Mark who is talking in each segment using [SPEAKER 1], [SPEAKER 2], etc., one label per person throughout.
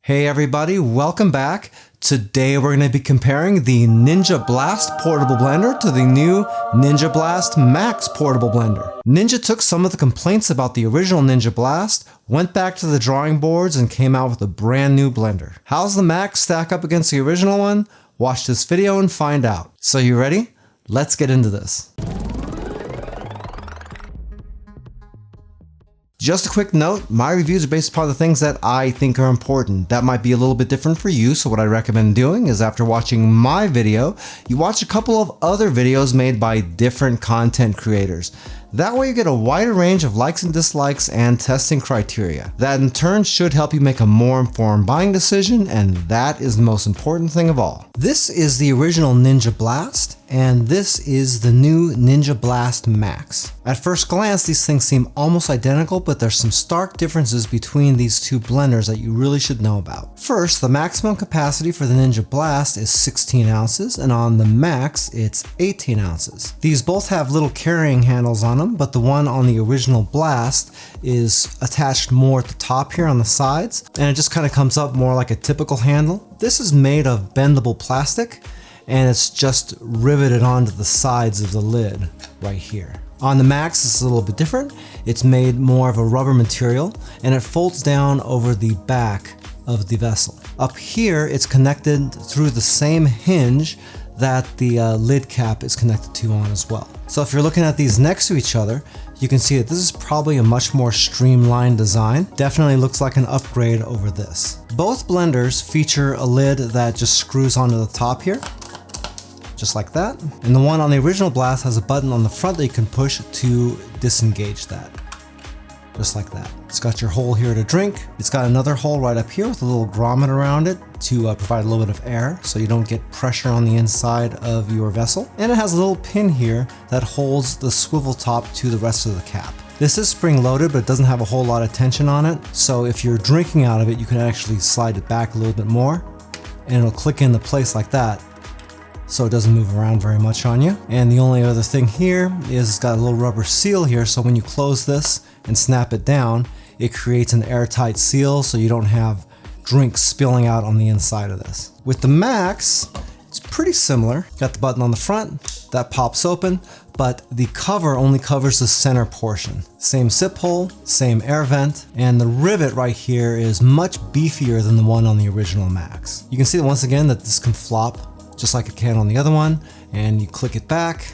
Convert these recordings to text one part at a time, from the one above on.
[SPEAKER 1] Hey everybody, welcome back. Today we're going to be comparing the Ninja Blast Portable Blender to the new Ninja Blast Max Portable Blender. Ninja took some of the complaints about the original Ninja Blast, went back to the drawing boards and came out with a brand new blender. How's the Max stack up against the original one? Watch this video and find out. So you ready? Let's get into this. Just a quick note, my reviews are based upon the things that I think are important. That might be a little bit different for you, so what I recommend doing is after watching my video, you watch a couple of other videos made by different content creators. That way you get a wider range of likes and dislikes and testing criteria. That in turn should help you make a more informed buying decision, and that is the most important thing of all. This is the original Ninja Blast, and this is the new Ninja Blast Max. At first glance, these things seem almost identical, but there's some stark differences between these two blenders that you really should know about. First, the maximum capacity for the Ninja Blast is 16 ounces, and on the Max, it's 18 ounces. These both have little carrying handles on them, but the one on the original Blast is attached more at the top here on the sides, and it just kind of comes up more like a typical handle. This is made of bendable plastic, and it's just riveted onto the sides of the lid right here. On the Max, it's a little bit different. It's made more of a rubber material, and it folds down over the back of the vessel. Up here, it's connected through the same hinge that the lid cap is connected to on as well. So if you're looking at these next to each other, you can see that this is probably a much more streamlined design. Definitely looks like an upgrade over this. Both blenders feature a lid that just screws onto the top here, just like that. And the one on the original Blast has a button on the front that you can push to disengage that. Just like that. It's got your hole here to drink. It's got another hole right up here with a little grommet around it to provide a little bit of air so you don't get pressure on the inside of your vessel. And it has a little pin here that holds the swivel top to the rest of the cap. This is spring loaded, but it doesn't have a whole lot of tension on it. So if you're drinking out of it, you can actually slide it back a little bit more and it'll click into place like that, so it doesn't move around very much on you. And the only other thing here is it's got a little rubber seal here, so when you close this and snap it down, it creates an airtight seal so you don't have drinks spilling out on the inside of this. With the Max, it's pretty similar. Got the button on the front, that pops open, but the cover only covers the center portion. Same sip hole, same air vent, and the rivet right here is much beefier than the one on the original Max. You can see once again that this can flop just like it can on the other one, and you click it back,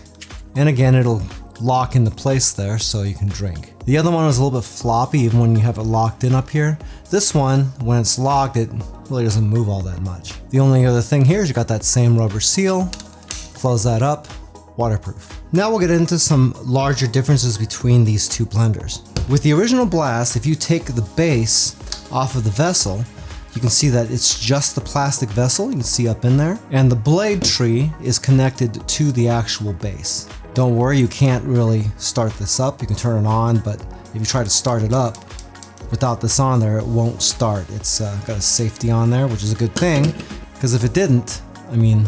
[SPEAKER 1] and again it'll lock into place there so you can drink. The other one was a little bit floppy even when you have it locked in up here. This one, when it's locked, it really doesn't move all that much. The only other thing here is you got that same rubber seal, close that up, waterproof. Now we'll get into some larger differences between these two blenders. With the original Blast, if you take the base off of the vessel, you can see that it's just the plastic vessel, you can see up in there, and the blade tree is connected to the actual base. Don't worry, you can't really start this up. You can turn it on, but if you try to start it up without this on there, it won't start. It's got a safety on there, which is a good thing, because if it didn't, I mean,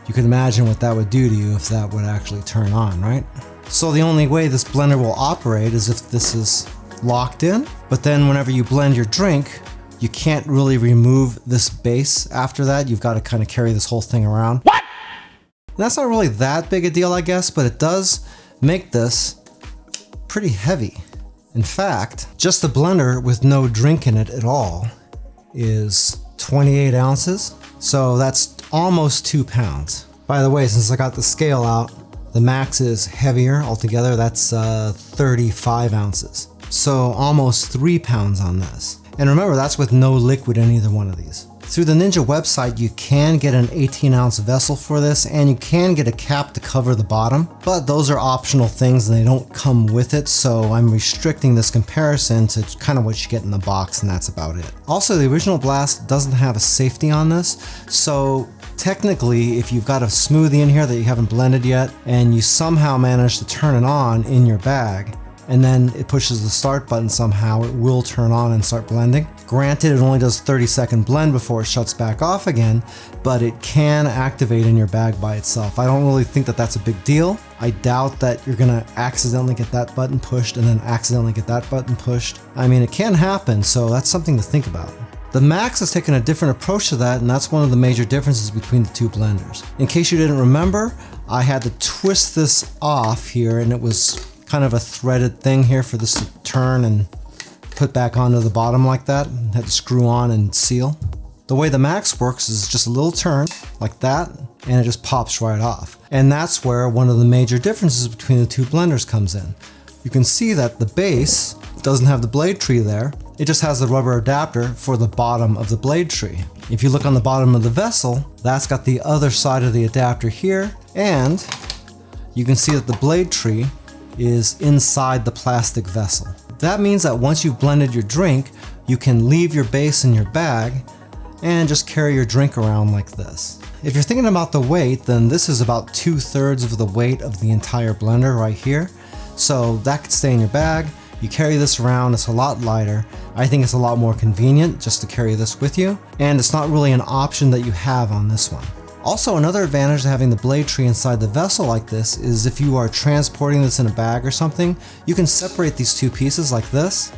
[SPEAKER 1] you can imagine what that would do to you if that would actually turn on, right? So the only way this blender will operate is if this is locked in, but then whenever you blend your drink, you can't really remove this base after that. You've got to kind of carry this whole thing around. What? And that's not really that big a deal, I guess, but it does make this pretty heavy. In fact, just the blender with no drink in it at all is 28 ounces. So that's almost 2 pounds. By the way, since I got the scale out, the Max is heavier altogether. That's 35 ounces. So almost 3 pounds on this. And remember, that's with no liquid in either one of these. Through the Ninja website, you can get an 18-ounce vessel for this, and you can get a cap to cover the bottom, but those are optional things and they don't come with it, so I'm restricting this comparison to kind of what you get in the box, and that's about it. Also, the original Blast doesn't have a safety on this, so technically, if you've got a smoothie in here that you haven't blended yet, and you somehow manage to turn it on in your bag, and then it pushes the start button somehow, it will turn on and start blending. Granted, it only does 30-second blend before it shuts back off again, but it can activate in your bag by itself. I don't really think that that's a big deal. I doubt that you're gonna accidentally get that button pushed and then accidentally get that button pushed. I mean, it can happen, so that's something to think about. The Max has taken a different approach to that, and that's one of the major differences between the two blenders. In case you didn't remember, I had to twist this off here, and it was kind of a threaded thing here for this to turn and put back onto the bottom like that. Had to screw on and seal. The way the Max works is just a little turn like that, and it just pops right off. And that's where one of the major differences between the two blenders comes in. You can see that the base doesn't have the blade tree there. It just has the rubber adapter for the bottom of the blade tree. If you look on the bottom of the vessel, that's got the other side of the adapter here, and you can see that the blade tree is inside the plastic vessel. That means that once you've blended your drink, you can leave your base in your bag and just carry your drink around like this. If you're thinking about the weight, then this is about 2/3 of the weight of the entire blender right here. So that could stay in your bag. You carry this around, it's a lot lighter. I think it's a lot more convenient just to carry this with you, and it's not really an option that you have on this one. Also, another advantage of having the blade tree inside the vessel like this is if you are transporting this in a bag or something, you can separate these two pieces like this,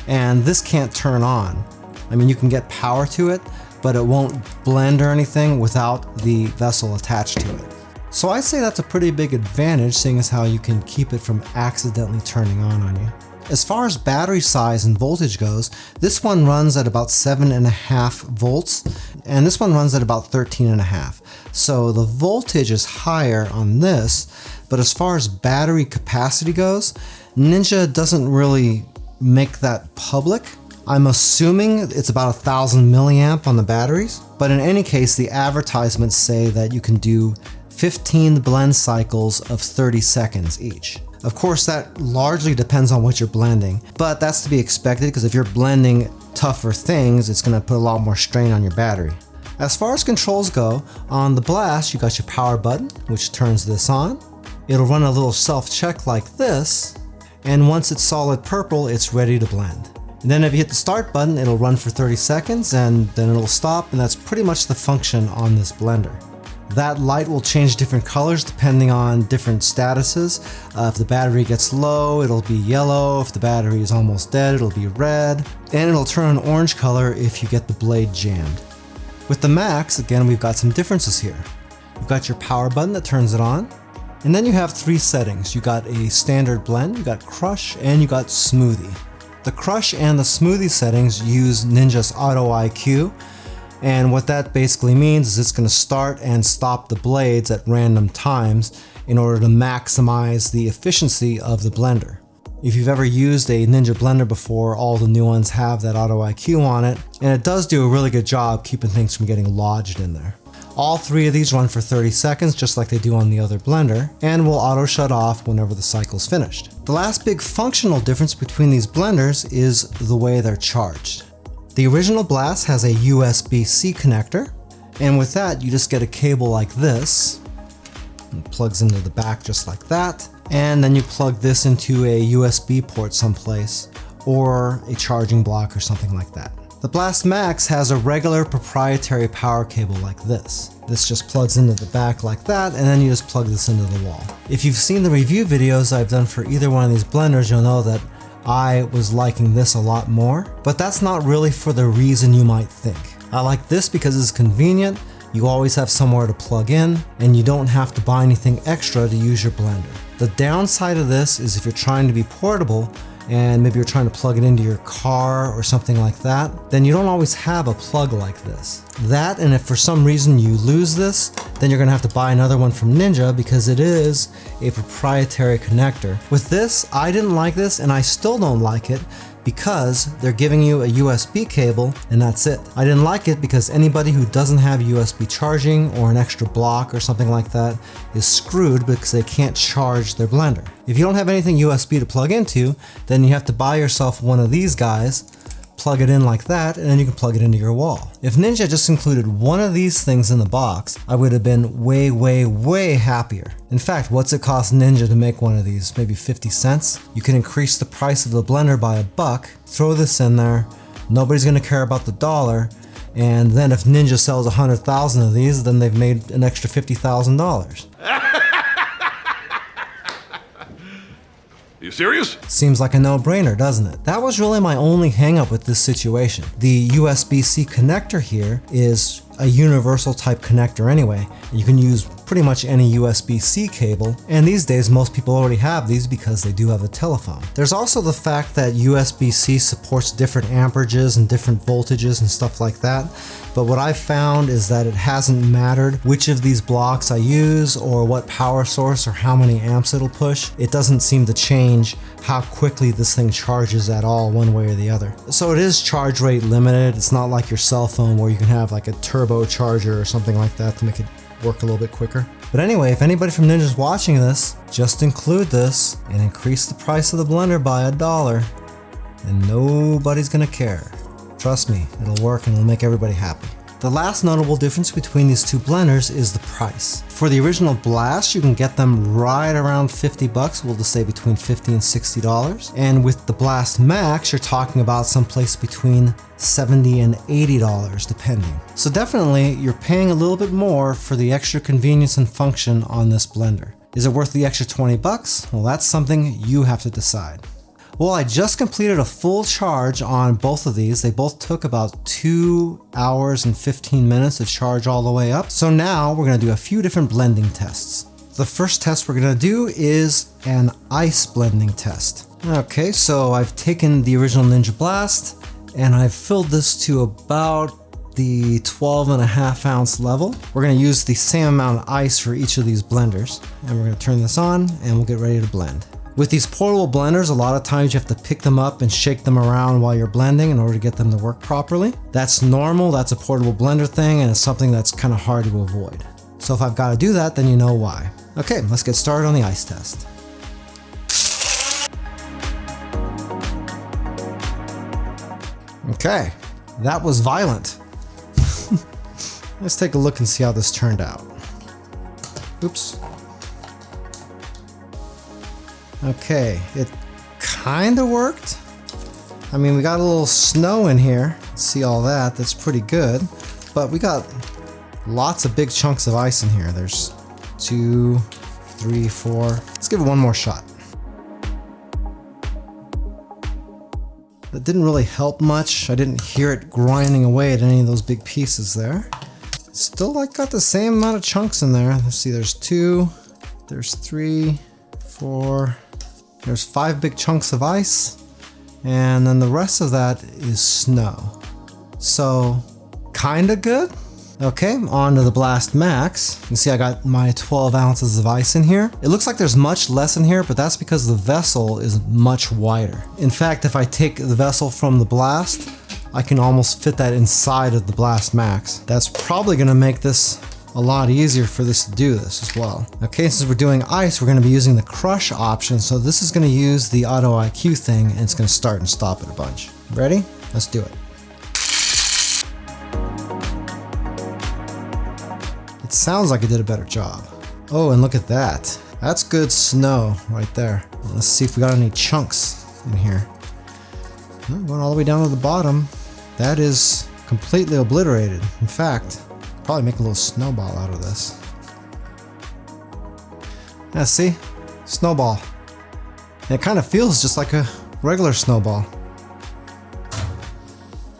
[SPEAKER 1] and this can't turn on. I mean, you can get power to it, but it won't blend or anything without the vessel attached to it. So I'd say that's a pretty big advantage, seeing as how you can keep it from accidentally turning on you. As far as battery size and voltage goes, this one runs at about 7.5 volts, and this one runs at about 13.5. So the voltage is higher on this, but as far as battery capacity goes, Ninja doesn't really make that public. I'm assuming it's about 1,000 milliamp on the batteries, but in any case, the advertisements say that you can do 15 blend cycles of 30 seconds each. Of course, that largely depends on what you're blending, but that's to be expected because if you're blending tougher things, it's going to put a lot more strain on your battery. As far as controls go, on the blast, you got your power button, which turns this on. It'll run a little self-check like this, and once it's solid purple, it's ready to blend. And then if you hit the start button, it'll run for 30 seconds and then it'll stop, and that's pretty much the function on this blender. That light will change different colors depending on different statuses. If the battery gets low, it'll be yellow. If the battery is almost dead, it'll be red. And it'll turn an orange color if you get the blade jammed. With the Max, again, we've got some differences here. You've got your power button that turns it on. And then you have 3 settings. You got a standard blend, you got crush, and you got smoothie. The crush and the smoothie settings use Ninja's Auto IQ. And what that basically means is it's going to start and stop the blades at random times in order to maximize the efficiency of the blender. If you've ever used a Ninja blender before, all the new ones have that Auto IQ on it, and it does do a really good job keeping things from getting lodged in there. All 3 of these run for 30 seconds just like they do on the other blender, and will auto shut off whenever the cycle's finished. The last big functional difference between these blenders is the way they're charged. The original Blast has a USB-C connector, and with that you just get a cable like this. It plugs into the back just like that, and then you plug this into a USB port someplace, or a charging block or something like that. The Blast Max has a regular proprietary power cable like this. This just plugs into the back like that, and then you just plug this into the wall. If you've seen the review videos I've done for either one of these blenders, you'll know that I was liking this a lot more, but that's not really for the reason you might think. I like this because it's convenient, you always have somewhere to plug in, and you don't have to buy anything extra to use your blender. The downside of this is if you're trying to be portable, and maybe you're trying to plug it into your car or something like that, then you don't always have a plug like this. That, and if for some reason you lose this, then you're gonna have to buy another one from Ninja because it is a proprietary connector. With this, I didn't like this, and I still don't like it because they're giving you a USB cable and that's it. I didn't like it because anybody who doesn't have USB charging or an extra block or something like that is screwed because they can't charge their blender. If you don't have anything USB to plug into, then you have to buy yourself one of these guys, plug it in like that, and then you can plug it into your wall. If Ninja just included one of these things in the box, I would have been way, way, way happier. In fact, what's it cost Ninja to make one of these? Maybe 50 cents? You can increase the price of the blender by $1, throw this in there, nobody's gonna care about the dollar, and then if Ninja sells 100,000 of these, then they've made an extra $50,000.
[SPEAKER 2] Are you serious?
[SPEAKER 1] Seems like a no-brainer, doesn't it? That was really my only hang-up with this situation. The USB-C connector here is a universal type connector anyway. You can use pretty much any USB-C cable, and these days most people already have these because they do have a telephone. There's also the fact that USB-C supports different amperages and different voltages and stuff like that, but what I've found is that it hasn't mattered which of these blocks I use or what power source or how many amps it'll push. It doesn't seem to change how quickly this thing charges at all one way or the other. So it is charge rate limited. It's not like your cell phone where you can have like a turbo charger or something like that to make it work a little bit quicker. But anyway, if anybody from Ninja's watching this, just include this and increase the price of the blender by $1 and nobody's gonna care. Trust me, it'll work and it'll make everybody happy. The last notable difference between these two blenders is the price. For the original Blast, you can get them right around 50 bucks. We'll just say between $50 and $60. And with the Blast Max, you're talking about someplace between $70 and $80 depending. So definitely you're paying a little bit more for the extra convenience and function on this blender. Is it worth the extra 20 bucks? Well, that's something you have to decide. Well, I just completed a full charge on both of these. They both took about 2 hours and 15 minutes to charge all the way up. So now we're gonna do a few different blending tests. The first test we're gonna do is an ice blending test. Okay, so I've taken the original Ninja Blast and I've filled this to about the 12.5 ounce level. We're gonna use the same amount of ice for each of these blenders. And we're gonna turn this on and we'll get ready to blend. With these portable blenders, a lot of times you have to pick them up and shake them around while you're blending in order to get them to work properly. That's normal, that's a portable blender thing, and it's something that's kind of hard to avoid. So if I've got to do that, then you know why. Okay, let's get started on the ice test. Okay, that was violent. Let's take a look and see how this turned out. Oops. Okay, it kind of worked. I mean, we got a little snow in here. See all that, that's pretty good. But we got lots of big chunks of ice in here. There's 2, 3, 4. Let's give it one more shot. That didn't really help much. I didn't hear it grinding away at any of those big pieces there. Still like got the same amount of chunks in there. Let's see, there's 2, there's 3, 4, there's 5 big chunks of ice, and then the rest of that is snow. So, kinda good. Okay, on to the Blast Max. You can see I got my 12 ounces of ice in here. It looks like there's much less in here, but that's because the vessel is much wider. In fact, if I take the vessel from the Blast, I can almost fit that inside of the Blast Max. That's probably gonna make this a lot easier for this to do this as well. Okay, since we're doing ice, we're gonna be using the crush option. So this is gonna use the auto IQ thing and it's gonna start and stop it a bunch. Ready? Let's do it. It sounds like it did a better job. Oh, and look at that. That's good snow right there. Let's see if we got any chunks in here. Going all the way down to the bottom. That is completely obliterated. In fact, probably make a little snowball out of this. Yeah, see? Snowball. And it kind of feels just like a regular snowball.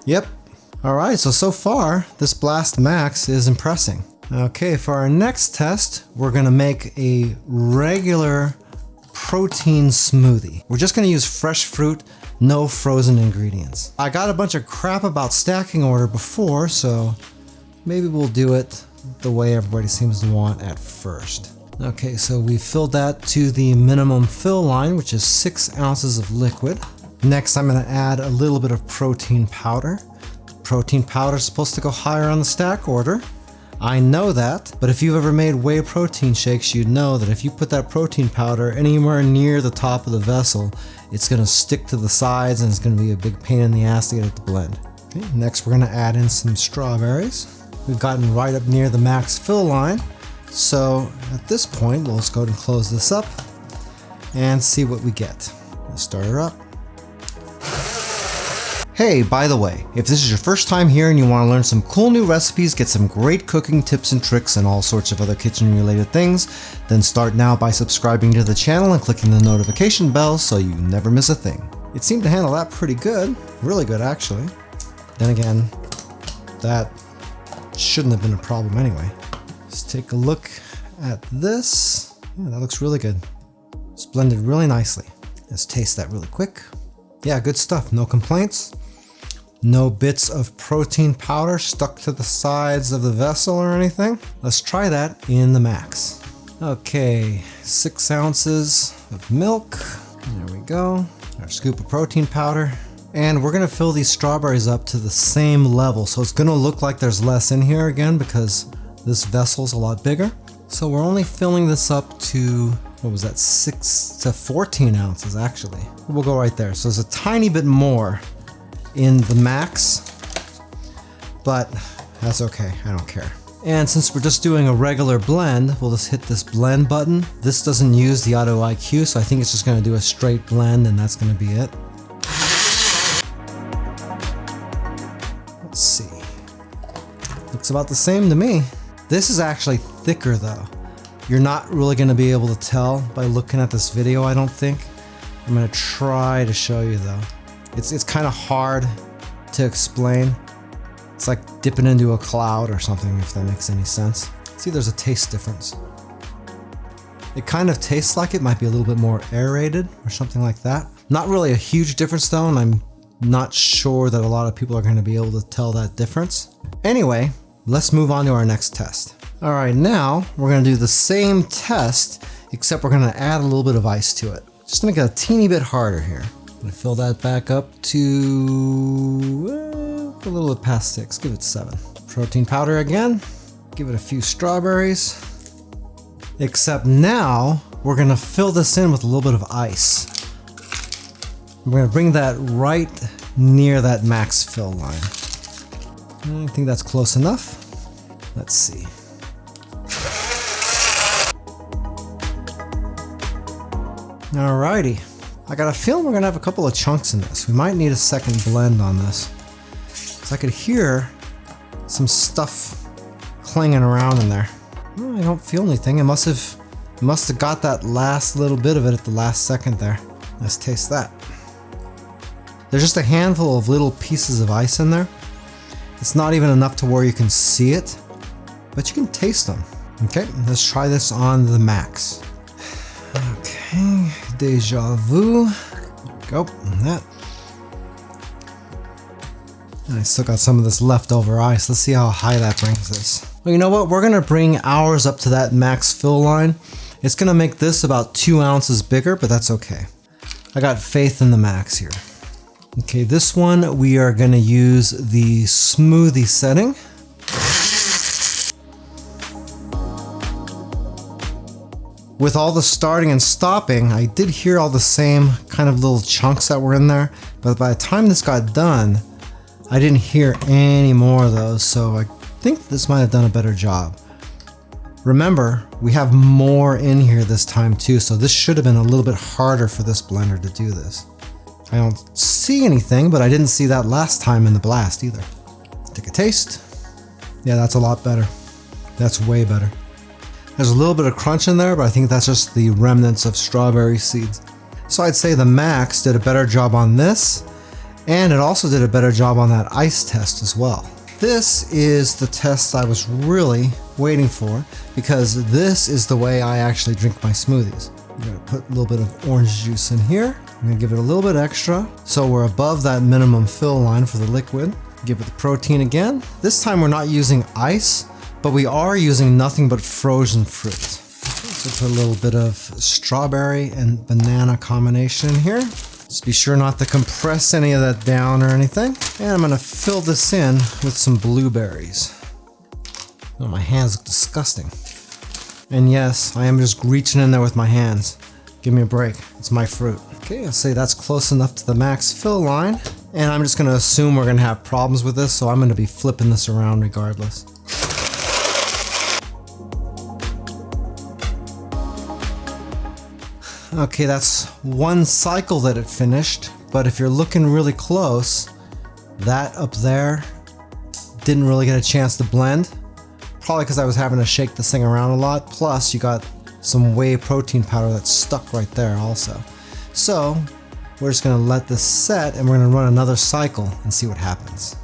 [SPEAKER 1] Yep. Alright, so far, this Blast Max is impressing. Okay, for our next test, we're gonna make a regular protein smoothie. We're just gonna use fresh fruit, no frozen ingredients. I got a bunch of crap about stacking order before, so maybe we'll do it the way everybody seems to want at first. Okay, so we filled that to the minimum fill line, which is 6 ounces of liquid. Next, I'm gonna add a little bit of protein powder. Protein powder is supposed to go higher on the stack order. I know that, but if you've ever made whey protein shakes, you'd know that if you put that protein powder anywhere near the top of the vessel, it's gonna stick to the sides and it's gonna be a big pain in the ass to get it to blend. Okay, next we're gonna add in some strawberries. We've gotten right up near the max fill line. So at this point, let's go ahead and close this up and see what we get. Let's start her up. Hey, by the way, if this is your first time here and you want to learn some cool new recipes, get some great cooking tips and tricks and all sorts of other kitchen related things, then start now by subscribing to the channel and clicking the notification bell so you never miss a thing. It seemed to handle that pretty good, really good actually. Then again, that shouldn't have been a problem anyway. Let's take a look at this. Yeah, that looks really good. It's blended really nicely. Let's taste that really quick. Yeah, good stuff, no complaints. No bits of protein powder stuck to the sides of the vessel or anything. Let's try that in the max. Okay, 6 ounces of milk. There we go. Our scoop of protein powder. And we're gonna fill these strawberries up to the same level. So it's gonna look like there's less in here again because this vessel's a lot bigger. So we're only filling this up to, what was that, 6 to 14 ounces actually. We'll go right there. So there's a tiny bit more in the max, but that's okay, I don't care. And since we're just doing a regular blend, we'll just hit this blend button. This doesn't use the auto IQ, so I think it's just gonna do a straight blend and that's gonna be it. Let's see. Looks about the same to me. This is actually thicker though. You're not really gonna be able to tell by looking at this video, I don't think. I'm gonna try to show you though. It's kind of hard to explain. It's like dipping into a cloud or something, if that makes any sense. See, there's a taste difference. It kind of tastes like it might be a little bit more aerated or something like that. Not really a huge difference though, and I'm not sure that a lot of people are going to be able to tell that difference. Anyway, let's move on to our next test. All right, now we're going to do the same test, except we're going to add a little bit of ice to it. Just to make it a teeny bit harder here. I'm gonna fill that back up to a little bit past 6, give it 7. Protein powder again, give it a few strawberries. Except now, we're gonna fill this in with a little bit of ice. We're gonna bring that right near that max fill line. I think that's close enough. Let's see. Alrighty. I got a feeling we're gonna have a couple of chunks in this. We might need a second blend on this. Because I could hear some stuff clanging around in there. Oh, I don't feel anything. It must have got that last little bit of it at the last second there. Let's taste that. There's just a handful of little pieces of ice in there. It's not even enough to where you can see it, but you can taste them. Okay, let's try this on the max. Okay, deja vu. Go, that. And I still got some of this leftover ice. Let's see how high that brings this. Well, you know what? We're gonna bring ours up to that max fill line. It's gonna make this about 2 ounces bigger, but that's okay. I got faith in the max here. Okay, this one we are gonna use the smoothie setting. With all the starting and stopping, I did hear all the same kind of little chunks that were in there, but by the time this got done, I didn't hear any more of those, so I think this might have done a better job. Remember, we have more in here this time too, so this should have been a little bit harder for this blender to do this. I don't see anything, but I didn't see that last time in the blast either. Take a taste. Yeah, that's a lot better. That's way better. There's a little bit of crunch in there, but I think that's just the remnants of strawberry seeds. So I'd say the Max did a better job on this, and it also did a better job on that ice test as well. This is the test I was really waiting for, because this is the way I actually drink my smoothies. I'm gonna put a little bit of orange juice in here. I'm gonna give it a little bit extra, so we're above that minimum fill line for the liquid. Give it the protein again. This time we're not using ice, but we are using nothing but frozen fruit. So put a little bit of strawberry and banana combination in here. Just be sure not to compress any of that down or anything. And I'm gonna fill this in with some blueberries. Oh, my hands look disgusting. And yes, I am just reaching in there with my hands. Give me a break, it's my fruit. Okay, I'll say that's close enough to the max fill line. And I'm just gonna assume we're gonna have problems with this, so I'm gonna be flipping this around regardless. Okay, that's one cycle that it finished, but if you're looking really close, That up there didn't really get a chance to blend. Probably because I was having to shake this thing around a lot. Plus you got some whey protein powder that's stuck right there also. So we're just gonna let this set and we're gonna run another cycle and see what happens.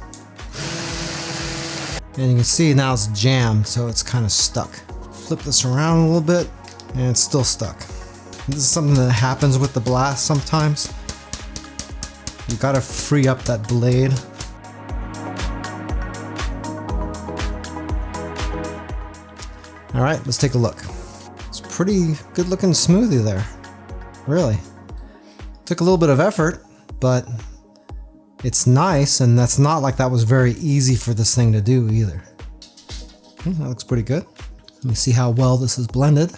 [SPEAKER 1] And you can see now it's jammed, so it's kind of stuck. Flip this around a little bit and it's still stuck. This is something that happens with the blast sometimes. You gotta free up that blade. All right, let's take a look. It's pretty good looking smoothie there, really. Took a little bit of effort, but it's nice, and that's not like that was very easy for this thing to do either. That looks pretty good. Let me see how well this is blended.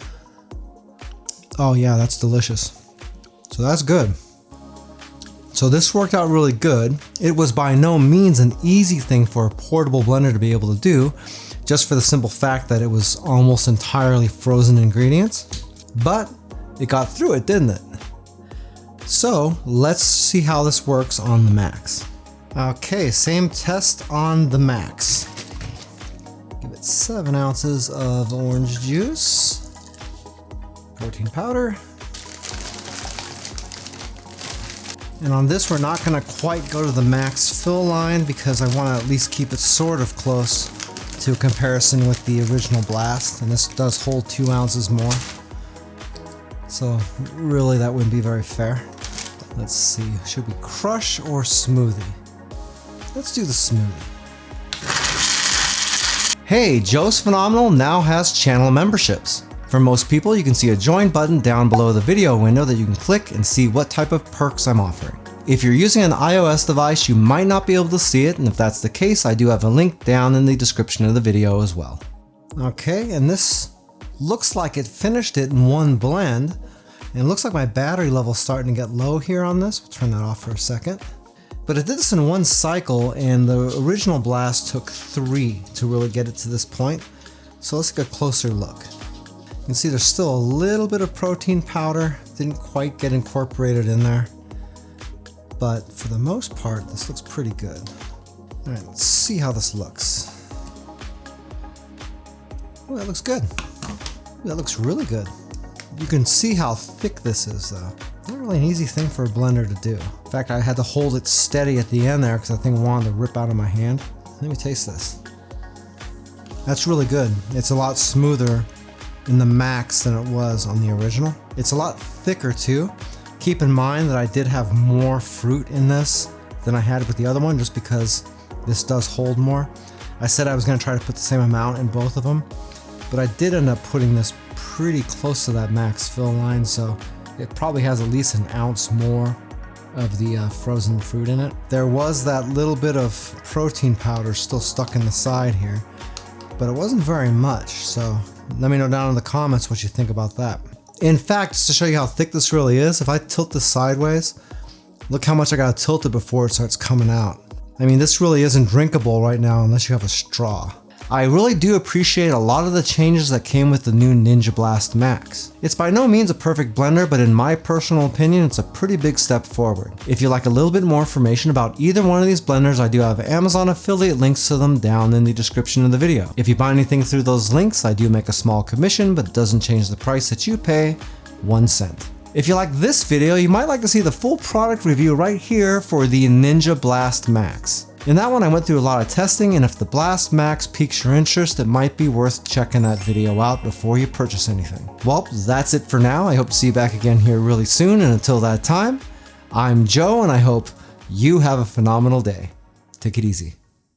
[SPEAKER 1] Oh yeah, that's delicious. So that's good. So this worked out really good. It was by no means an easy thing for a portable blender to be able to do, just for the simple fact that it was almost entirely frozen ingredients. But it got through it, didn't it? So let's see how this works on the Max. Okay, same test on the Max. Give it 7 ounces of orange juice, protein powder. And on this, we're not gonna quite go to the max fill line because I wanna at least keep it sort of close to a comparison with the original blast. And this does hold 2 ounces more. So really that wouldn't be very fair. Let's see, should we crush or smoothie? Let's do the smoothie. Hey, Joe's Phenomenal now has channel memberships. For most people, you can see a join button down below the video window that you can click and see what type of perks I'm offering. If you're using an iOS device, you might not be able to see it, and if that's the case, I do have a link down in the description of the video as well. Okay, and this looks like it finished it in one blend, and it looks like my battery level's starting to get low here on this. We'll turn that off for a second. But it did this in one cycle, and the original blast took 3 to really get it to this point. So let's take a closer look. You can see there's still a little bit of protein powder, didn't quite get incorporated in there. But for the most part, this looks pretty good. All right, let's see how this looks. Oh, that looks good. Ooh, that looks really good. You can see how thick this is though. Not really an easy thing for a blender to do. In fact, I had to hold it steady at the end there because that thing wanted to rip out of my hand. Let me taste this. That's really good. It's a lot smoother in the Max than it was on the original. It's a lot thicker too. Keep in mind that I did have more fruit in this than I had with the other one just because this does hold more. I said I was going to try to put the same amount in both of them, but I did end up putting this pretty close to that max fill line, so it probably has at least an ounce more of the frozen fruit in it. There was that little bit of protein powder still stuck in the side here, but it wasn't very much, so let me know down in the comments what you think about that. In fact, just to show you how thick this really is, if I tilt this sideways, look how much I gotta tilt it before it starts coming out. I mean, this really isn't drinkable right now unless you have a straw. I really do appreciate a lot of the changes that came with the new Ninja Blast Max. It's by no means a perfect blender, but in my personal opinion, it's a pretty big step forward. If you'd like a little bit more information about either one of these blenders, I do have Amazon affiliate links to them down in the description of the video. If you buy anything through those links, I do make a small commission, but it doesn't change the price that you pay, 1 cent. If you like this video, you might like to see the full product review right here for the Ninja Blast Max. In that one, I went through a lot of testing, and if the Blast Max piques your interest, it might be worth checking that video out before you purchase anything. Well, that's it for now. I hope to see you back again here really soon, and until that time, I'm Joe, and I hope you have a phenomenal day. Take it easy.